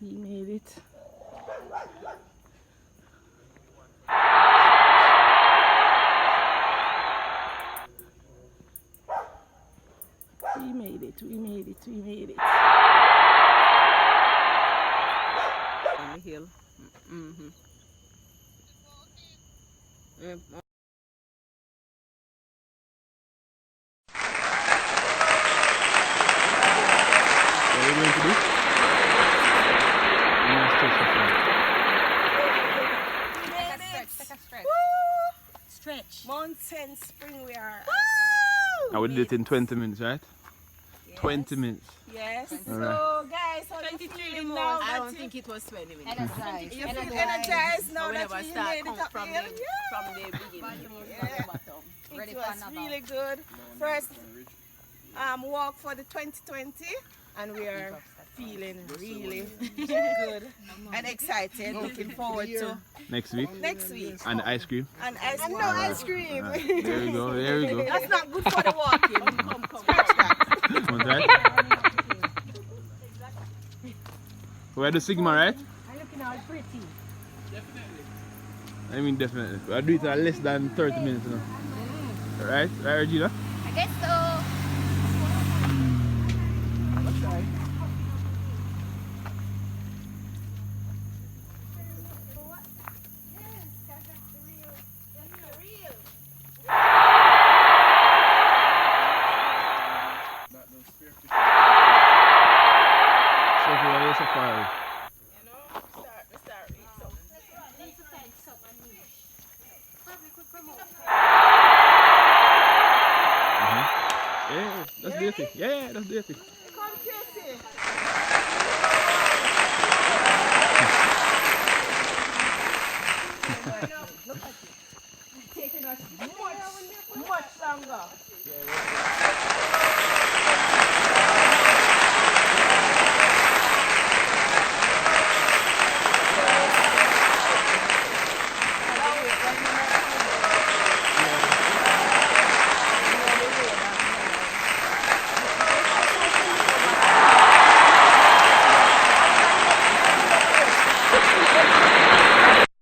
He made it. We made it, we made it, we made it. On the hill. What are you going to do? I'm gonna stretch the front. Take a stretch. Stretch. Mountain Spring we are. I will do it in 20 minutes, right? Yes. 20 minutes. Yes. Alright. So guys, how you 23 feeling more. now? I that don't you- think it was 20 minutes. You feel energized now So we that never you start made it count up from here? the beginning. Yeah. It was really good. First walk for the 2020 and we are feeling really good and excited. Looking forward to Next week. next week. And ice cream. And ice cream. There we go, there we go. That's not good for the walking. Scratch that. Want that? We're the Sigma, right? I'm looking all pretty. I mean, definitely. I'll do it in less than 30 minutes now. Right? Right, Regina? I guess so. So for your safari. Yeah, that's dirty. Yeah, that's dirty. Come, Tracy. Taking us much longer.